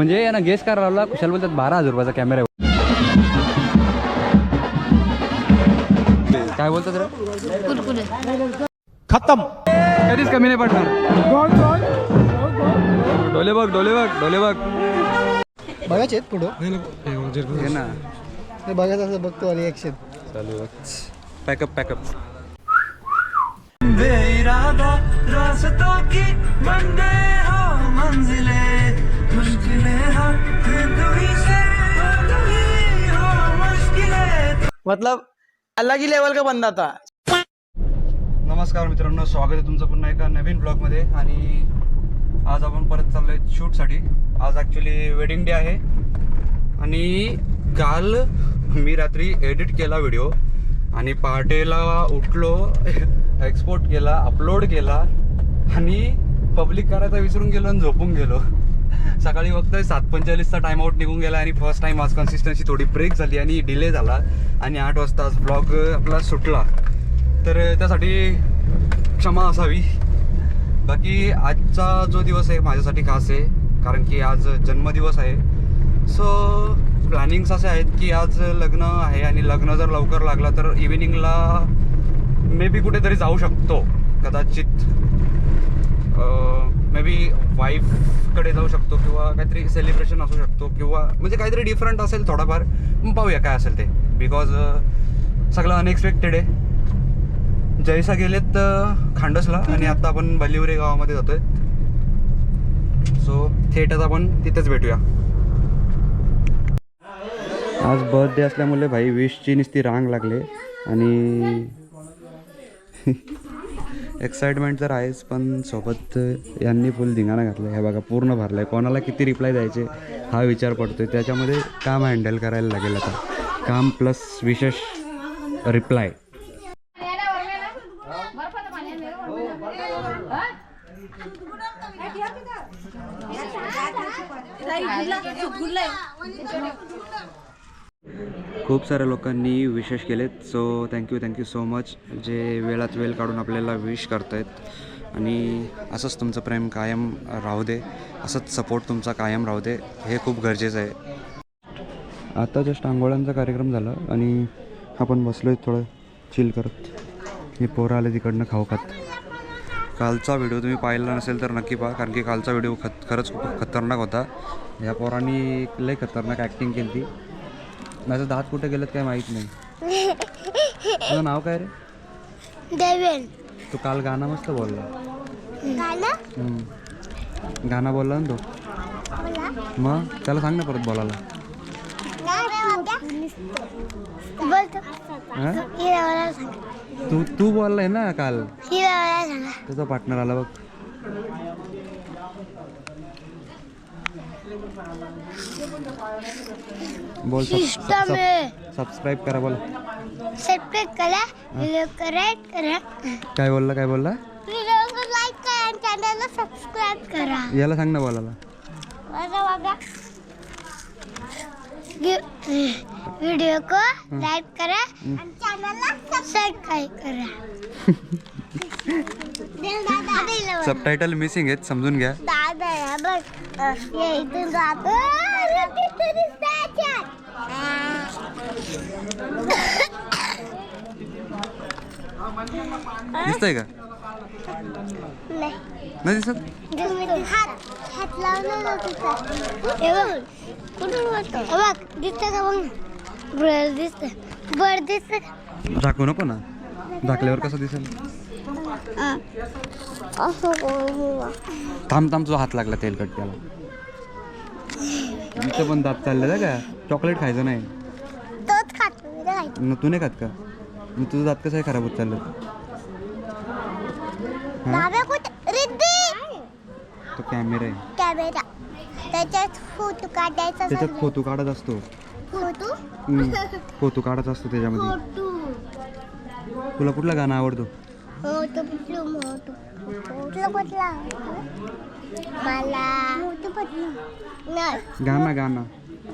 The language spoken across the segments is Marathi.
म्हणजे यांना गेस करायला लावला. कुशाल बोलतात 12,000 रुपयाचा कॅमेरा आहे. काय बोलतात रे? खत्म. कधीच कमी नाही पडणार. डोले बघ डोले बघ डोले बघ. बघायचे आहेत पुढं हे ना ते बघायचं असं बघतो आणि ॲक्शन चालू. Pack up pack up. मतलब अलग ही लेवल का बंदा था. नमस्कार मित्रांनो, स्वागत आहे तुमचं पुन्हा एका नवीन ब्लॉगमध्ये. आणि आज आपण परत चाललोय शूटसाठी. आज ॲक्च्युली वेडिंग डे आहे. आणि काल मी रात्री एडिट केला व्हिडिओ आणि पहाटेला उठलो, एक्सपोर्ट केला, अपलोड केला आणि पब्लिक करायचा विसरून गेलो आणि झोपून गेलो. सकाळी बघतोय 7:45चा टाइम आउट निघून गेला आणि फर्स्ट टाइम आज कन्सिस्टन्सी थोडी ब्रेक झाली आणि डिले झाला आणि 8 वाजता आज ब्लॉग आपला सुटला. तर त्यासाठी क्षमा असावी. बाकी आजचा जो दिवस आहे माझ्यासाठी खास आहे, कारण की आज जन्मदिवस आहे. सो प्लॅनिंग्स असे आहेत की आज लग्न आहे आणि लग्न जर लवकर लागला तर इव्हिनिंगला मे बी कुठेतरी जाऊ शकतो. कदाचित मे बी वाईफकडे जाऊ शकतो किंवा काहीतरी सेलिब्रेशन असू शकतो किंवा म्हणजे काहीतरी डिफरंट असेल थोडाफार. पाहूया काय असेल ते, बिकॉज सगळं अनएक्सपेक्टेड आहे. जैसा गेलेत खांडसला आणि आता आपण बलिवरे गावामध्ये जातोय. सो थेट आता आपण तिथेच भेटूया. आज बर्थडे असल्यामुळे भाई विशची नुसती रांग लागले आणि एक्साइटमेंट तर आहेच, पण सोबत यांनी फुल धिंगाणा घातला. हे बघा पूर्ण भरला आहे. कोणाला किती रिप्लाय द्यायचे हा विचार पडतोय. त्याच्यामध्ये काम हँडल करायला लागेल आता. काम प्लस विशेष रिप्लाय. खूप साऱ्या लोकांनी विशेष केलेत. सो थँक्यू सो मच, जे वेळात वेळ काढून आपल्याला विश करतायत. आणि असंच तुमचं प्रेम कायम राहू दे, असंच सपोर्ट तुमचा कायम राहू दे, हे खूप गरजेचं आहे. आता जस्ट आंघोळ्यांचा कार्यक्रम झाला आणि आपण बसलो आहे थोडं चिल करत. हे पोरं आले तिकडनं खाऊ खात. कालचा व्हिडिओ तुम्ही पाहिला नसेल तर नक्की पहा, कारण की कालचा व्हिडिओ खरंच खूप खतरनाक होता. या पोरांनी लई खतरनाक ॲक्टिंग केली ती. माझं दात कुठे गेलं काय माहीत नाही. तुझं नाव काय रे? देवेन. तू काल गाणं मस्त बोलला. गाणं बोलला ना तो. मग त्याला सांग ना परत बोलायला. तू बोललाय ना काल. तुझा पार्टनर आला बघ. बोल सबस्क्राईब करा. बोला सबस्क्राइब करा, व्हिडिओ करा. काय बोलला व्हिडिओ लाईक करा आणि चॅनलला सबस्क्राइब करा. याला सांग ना बोलायला. व्हिडिओ को लाईक करा आणि चॅनलला सबस्क्राइब करा. सबटायटल मिसिंग आहेत, समजून घ्या. दादा बघ हे इथून जातो. दिसतंय का? नाही दिसत. हात लावलेला तिथं. कुठून बोलतो बघ, दिसतं का बघ. ब्रर दिसतं, बर दिसतं. झाकू नको ना, झाकल्यावर कसं दिसेल. थांब तुझा हात लागला तेलकट त्याला. इथं पण दात चाललेला का? चॉकलेट खायचं नाही. तोच खातो. तू नाही खात का? मग तुझं दात कसं आहे खराब होत चाललं? तो कॅमेरा आहे, त्याच्यात फोटो काढायचा. त्याच्यात फोटो काढत असतो. फोटो काढत असतो त्याच्यामध्ये. तुला कुठला गाणं आवडतो?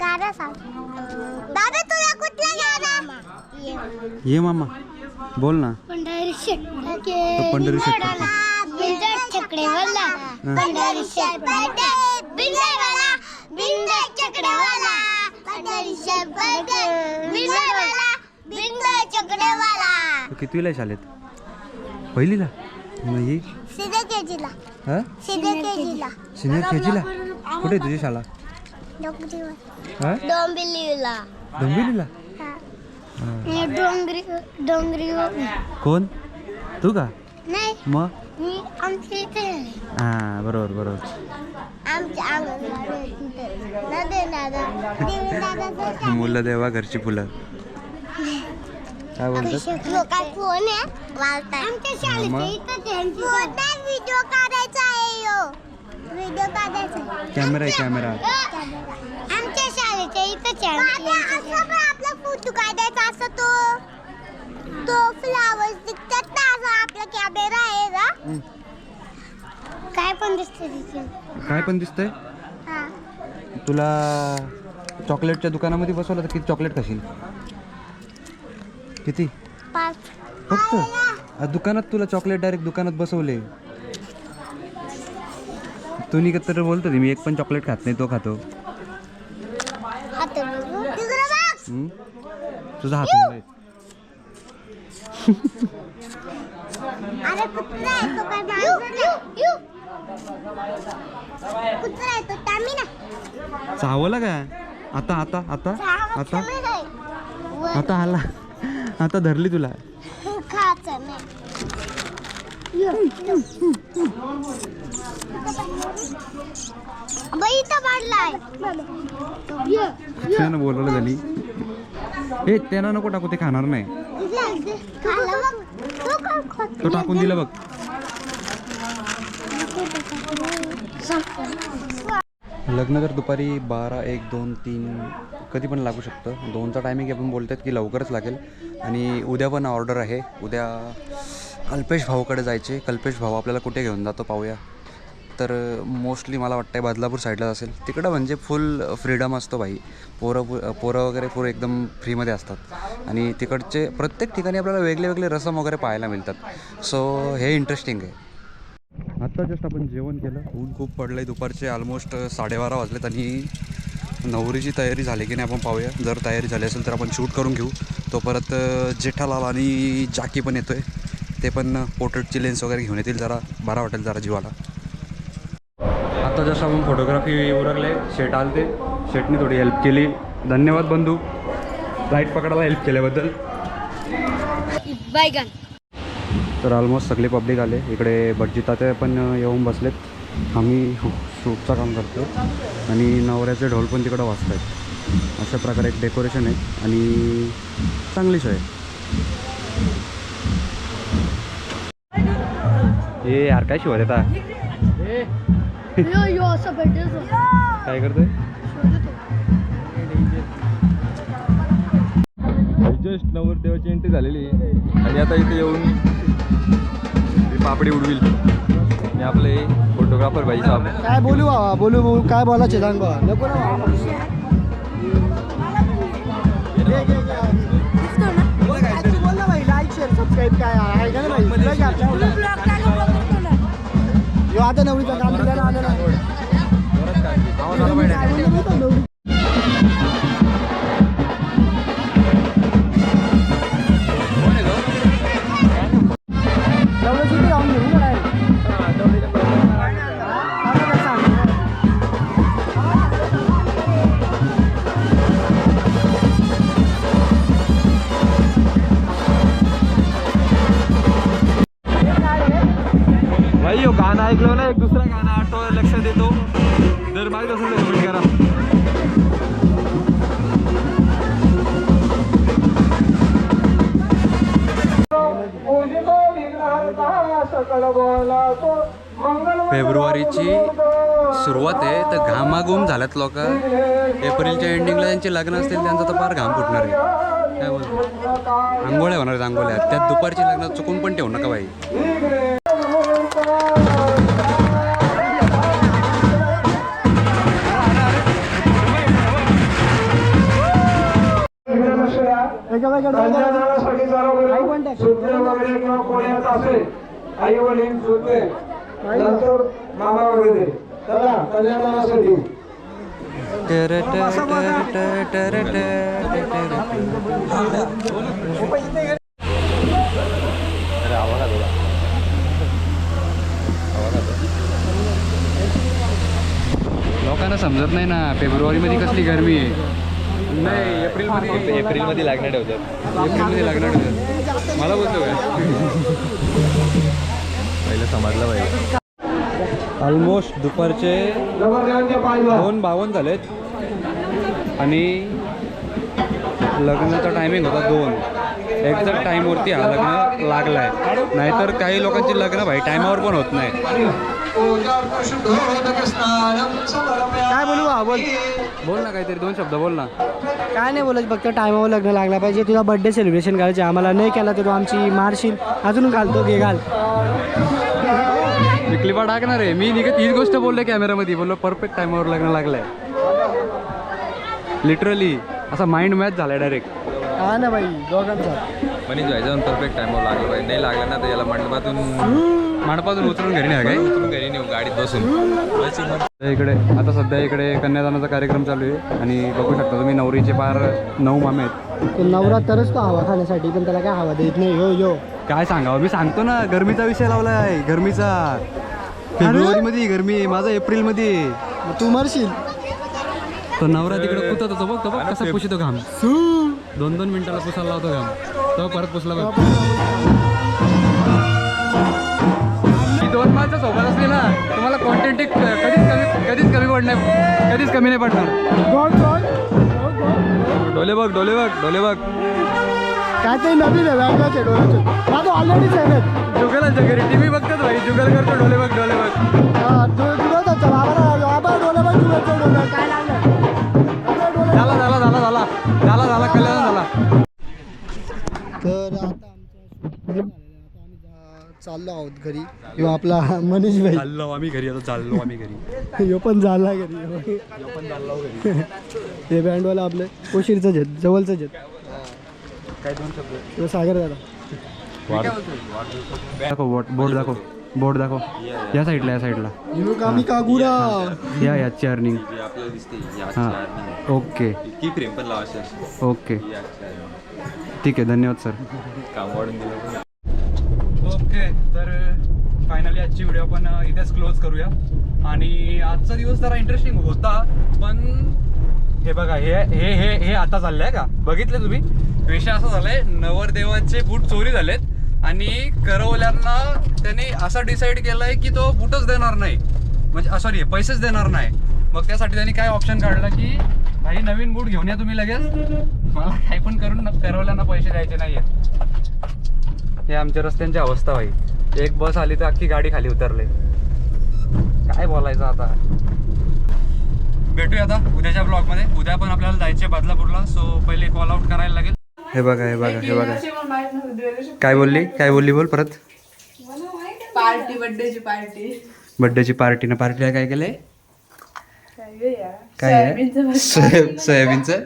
गाणं सांग दादा. तुला कुठला गाणं? ये मामा बोल ना. पंढरी शेट पंढरी शेट चकडे वल्ला पंढरी शेट बिंदा चकडेवाला पंढरीच्या बर्गर बिंदावाला बिंदा चकडेवाला. तू कितवीला आहे शाळेत? पहिलीला? नाही सीधे केजीला. हा सीधे केजीला. सिनियर केजीला. कुठे आहे तुझी शाळा? हा डोंबिवलीला. डोंबिवलीला? डोंगरी कोण? तू का? नाही मग मी आमच्या इथे हां बरोबर बरोबर. आमच्या अंगणवाडी मुलं देवा घरची फुलं. काय बोलतात? काय फोन आहे वालता आमच्या शाळेत व्हिडिओ काढायचा आहे यो. व्हिडिओ काढायचा कॅमेरा आहे कॅमेरा. आमच्या शाळेच्या इथंच आपला फोटो काढायचा असं तो फ्लावर्स दिसतात ना असं आपला कॅमेरा आहे ना. काय पण दिसतं तिथे. काय पण दिसतंय? हा तुला चॉकलेटच्या दुकानामध्ये बसवलं तर किती चॉकलेट खाशील? किती? 5 फक्त दुकानात तुला चॉकलेट डायरेक्ट दुकानात बसवले. तू निघत तर बोलतो मी एक पण चॉकलेट खात नाही, तो खातो. तुझा हात आहे. अरे कुत्रा आहे तो काय कुत्रा आहे तो टामिना. चावला का? आता आता आता आता आता आला. आता धरली तुला. खायचं नाही. बाई इथं पडलाय. त्यानं बोलवलं झाली. हे त्यांना नको टाकू, ते खाणार नाही. तो टाकून दिला बघ. लग्न तर दुपारी 12, 1, 2, 3 कधी पण लागू शकतं. 2चा टायमिंग आपण बोलतात की लवकरच लागेल. आणि उद्या पण ऑर्डर आहे. उद्या कल्पेश भाऊकडे जायचे. कल्पेश भाऊ आपल्याला कुठे घेऊन जातो पाहूया. तर मोस्टली मला वाटतं आहे बदलापूर साईडलाच असेल. तिकडं म्हणजे फुल फ्रीडम असतो भाई. पोरं वगैरे पूर्ण एकदम फ्रीमध्ये असतात. आणि तिकडचे प्रत्येक ठिकाणी आपल्याला वेगळे वेगळे रसम वगैरे पाहायला मिळतात. सो हे इंटरेस्टिंग आहे. आत्ता जस्ट आपण जेवण केलं. ऊन खूप पडलं आहे. दुपारचे ऑलमोस्ट 12:30 वाजलेत. आणि नवरीची तयारी झाली की नाही आपण पाहूया. जर तयारी झाली असेल तर आपण शूट करून घेऊ. तो परत जेठालाल आणि जाकी पण येतो आहे. ते पण पोर्ट्रेटची लेन्स वगैरे घेऊन येतील. जरा बरा वाटेल जरा जीवाला. आता जसं आपण फोटोग्राफी उरकले. शेट आलते. शेटने थोडी हेल्प केली. धन्यवाद बंधू, लाईट पकडायला हेल्प केल्याबद्दल. बैगन. तर ऑलमोस्ट सगळे पब्लिक आले. इकडे भटजी तात्या पण येऊन बसलेत. आम्ही शूटचं काम करतो. आणि नवऱ्याचे ढोल पण तिकडं वाजत आहेत. अशा प्रकारे एक डेकोरेशन आहे. आणि चांगली सोय. हे यार काय शिवाय येता? काय करतोय? जस्ट नवरदेवाची एंट्री झालेली आहे. आणि आता इथे येऊन पापडी उडविल मी आपले फोटोग्राफर भाई साहेब. काय बोलू बाबा बोलू काय बोलायचे सांग बाबा. नको ना बोल ना भाई. लाईक शेअर सबस्क्राईब काय आहे का ना भाई. यो आता नवरीचं काम दिलं आलं ना. भाई यो गाणं ऐकलं ना, एक दुसरा गाणं आठव लक्ष देतो. जर माहीत असेल तर कमेंट करा. फेब्रुवारीची सुरुवात आहे तर घामाघूम झाल्यात लोक. एप्रिलच्या एंडिंगला त्यांचे लग्न असतील त्यांचा तर फार घाम फुटणार आहे. काय बोलतो? आंघोळ्या होणार आहेत आंघोळ्या. त्यात दुपारची लग्न चुकून पण ठेवू नका बाई. आई वडील सुद्धा नंतर मामा वगैरे चला कल्याणासाठी लोकांना समजत नाही ना फेब्रुवारीमध्ये कसली गरमी आहे. नाही एप्रिलमध्ये लागणार ठेवतात. एप्रिलमध्ये लागणार होतं. मला बोलतो काय पहिलं समजलं पाहिजे. ऑलमोस्ट दुपारचे 2:52 झालेत आणि लग्नाचा टायमिंग होता 2. एक्झॅक्ट टाईमवरती हा लग्न लागला आहे. नाहीतर काही लोकांची लग्न भाई टायमावर पण होत नाही. काय बोलू बा बोल. बोल ना काहीतरी 2 शब्द बोल ना. काय नाही बोलत, फक्त टायमावर लग्न लागला पाहिजे. तुझा बर्थडे सेलिब्रेशन करायचे, आम्हाला नाही केला तर तू आमची मारशील. अजून घालतो घे घाल. मी क्लिपा टाकणार आहे. मी निघत हीच गोष्ट बोलले कॅमेरामध्ये, बोललो परफेक्ट टायमावर लग्न लागलंय. लिटरली असा माइंड मॅच झालाय डायरेक्ट. हा ना बाई दोघांचा. मनीष व्हायचं परफेक्ट टाइमवर लागलं पाहिजे. नाही लागलं ना तर याला मंडपातून उतरून घरी नाही काय उतरून घरी नेऊ गाडीत बसून. इकडे आता सध्या इकडे कन्यादानाचा कार्यक्रम चालू आहे आणि बघू शकता तुम्ही नवरीचे पार 9 मामे आहेत. तो नवरा तरच तो हवा खाण्यासाठी, पण त्याला काय हवा देत नाही. यो यो काय सांगावं, मी सांगतो ना गरमीचा विषय लावलाय. गरमीचा फेब्रुवारीमध्ये गरमी आहे, माझा एप्रिलमध्ये. मग तू मरशील. तो नवरा तिकडे पुसत होतो बघ. तो बघ कसा पुसतो घाम. 2-2 मिनिटाला पुसायला लावतो घाम. तो परत पुसला बघ. ही 2 माणसं सोबत असली ना तुम्हाला कॉन्टेंट कधीच कमी पडणार. कधीच कमी नाही पडणार. डोले बघ डोले बघ डोले बघ. काय ते नवीन आहे व्यागराचे डोळ्याचे. माझं ऑलरेडीच आहे. जुगलांच्या घरी टीव्ही बघतात भाई. जुगल करतो डोले बघ डोले बघ. जुगलचा बाबा डोळे बघ. जुगलचे डोळे काय लागलं. झाला कल्याण झाला. तर आता आमचं चाललो आहोत घरी. ह्यो आपला मनीष भाई. चाललो आम्ही घरी. आता चाललो आम्ही घरी. ह्यो पण झाला घरी. हे बँडवाला आपलं कोशीरचं झेत, जवळचं झेत. काय 2 शब्द ह्यो सागर दादा. दाखव बोर्ड दाखव. या साईडला ह्यो कामी कागुरा. या अर्निंग. हां ओके की प्रेम पण लावा. ओके ठीक आहे. धन्यवाद सर. काम वाढून दिलं. ओके तर फायनली आजची व्हिडिओ आपण इथेच क्लोज करूया. आणि आजचा दिवस जरा इंटरेस्टिंग होता, पण हे बघा हे आता चाललंय का बघितलं तुम्ही. विषय असा झालाय, नवरदेवाचे बूट चोरी झालेत आणि करवल्यांना त्यांनी असं डिसाईड केलंय की तो बूटच देणार नाही, म्हणजे सॉरी पैसेच देणार नाही. मग त्यासाठी त्यांनी काय ऑप्शन काढला की भाई नवीन बूट घेऊन या तुम्ही लगेच, मला काही पण करून करवल्यांना पैसे द्यायचे नाही आहेत. हे आमच्या रस्त्यांची अवस्था भाई. एक बस आली तर अख्खी गाडी खाली उतरले. काय बोलायचं आता. भेटूया आता उद्याच्या ब्लॉगमध्ये. उद्या पण आपल्याला जायचे बदलापूरला. सो पहिले कॉल आउट करायला लागेल. हे बघा काय बोलली बोल परत. बर्थडेची पार्टी ना. पार्टीला काय केलंय. काय आहे सोयाबीनचं.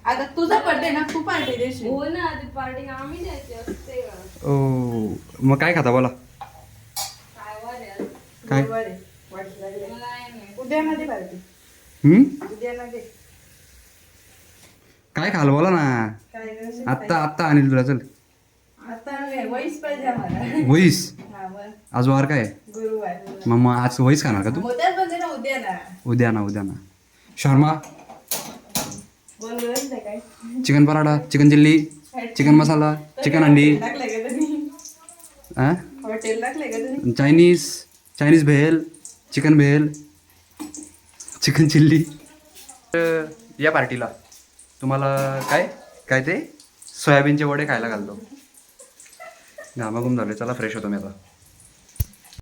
आता तुझा बर्थडे ना, तू पार्टी देशील. हो ना, ती पार्टी आम्ही द्यायची असते. ओ मग काय खाता बोला. काय उद्या मध्ये पार्टी. उद्या मध्ये काय खाल बोला ना. आत्ता आणील तुला. चल आता वैस पाहिजे आम्हाला. वहीस हा मग आज वार काय गुरुवार. मग आज वहीस खाणार का तू. उद्याच म्हणजे ना, उद्या ना. उद्या ना शर्मा. बोलवलंच नाही काय. Chicken paratha, chicken chilli, chicken masala, chicken अंडी, टाकलंय का तुम्ही. हॉटेल टाकलंय का तुम्ही. Chinese bhel, chicken bhel, chicken chilli. या पार्टीला तुम्हाला काय ते सोयाबीनचे वडे खायला घालतो. घामाघूम झाले. चला फ्रेश होतो मी आता.